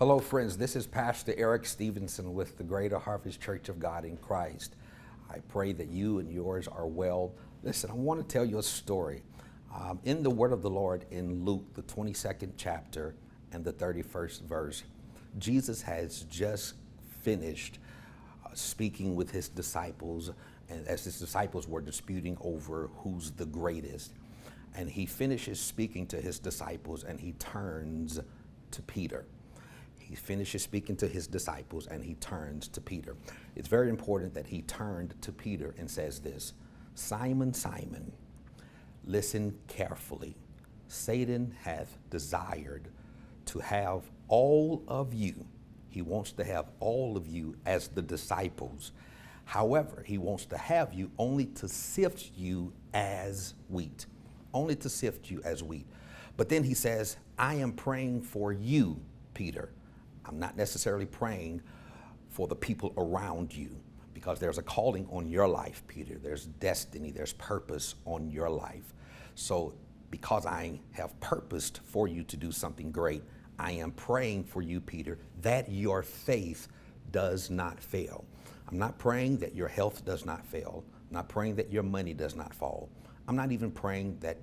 Hello, friends. This is Pastor Eric Stevenson with the Greater Harvest Church of God in Christ. I pray that you and yours are well. Listen, I want to tell you a story. In the Word of the Lord in Luke, the 22nd chapter and the 31st verse, Jesus has just finished speaking with his disciples, and as his disciples were disputing over who's the greatest. And he finishes speaking to his disciples and he turns to Peter. He finishes speaking to his disciples and he turns to Peter. It's very important that he turned to Peter and says this: Simon, Simon, listen carefully. Satan hath desired to have all of you. He wants to have all of you as the disciples. However, he wants to have you only to sift you as wheat. Only to sift you as wheat. But then he says, I am praying for you, Peter. I'm not necessarily praying for the people around you, because there's a calling on your life, Peter. There's destiny, there's purpose on your life. So because I have purposed for you to do something great, I am praying for you, Peter, that your faith does not fail. I'm not praying that your health does not fail. I'm not praying that your money does not fall. I'm not even praying that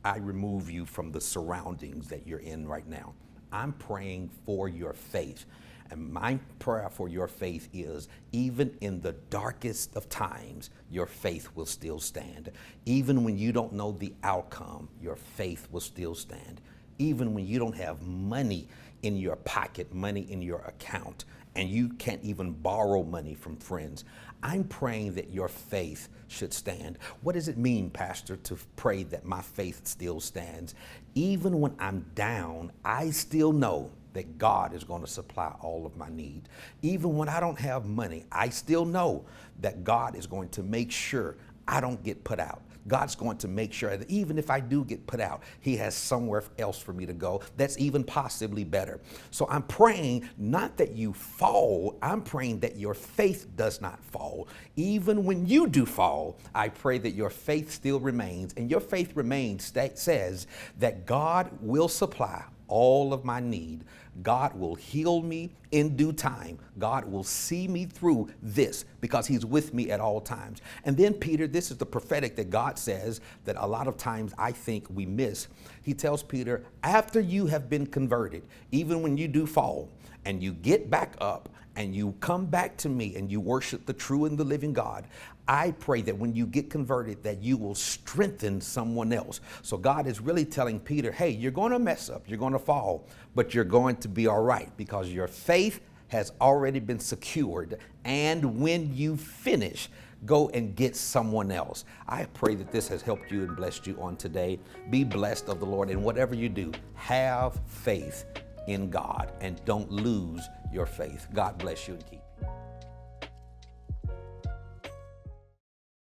I remove you from the surroundings that you're in right now. I'm praying for your faith. And my prayer for your faith is, even in the darkest of times, your faith will still stand. Even when you don't know the outcome, your faith will still stand. Even when you don't have money in your pocket, money in your account, and you can't even borrow money from friends, I'm praying that your faith should stand. What does it mean, Pastor, to pray that my faith still stands? Even when I'm down, I still know that God is going to supply all of my need. Even when I don't have money, I still know that God is going to make sure I don't get put out. God's going to make sure that even if I do get put out, he has somewhere else for me to go that's even possibly better. So I'm praying not that you fall, I'm praying that your faith does not fall. Even when you do fall, I pray that your faith still remains, and your faith remains, says that God will supply all of my need. God will heal me in due time. God will see me through this because he's with me at all times. And then, Peter, this is the prophetic that God says that a lot of times I think we miss. He tells Peter, after you have been converted, even when you do fall and you get back up and you come back to me and you worship the true and the living God, I pray that when you get converted that you will strengthen someone else. So God is really telling Peter, hey, you're going to mess up, you're going to fall, but you're going to be all right because your faith has already been secured. And when you finish, go and get someone else. I pray that this has helped you and blessed you on today. Be blessed of the Lord, and whatever you do, have faith in God and don't lose your faith. God bless you and keep you.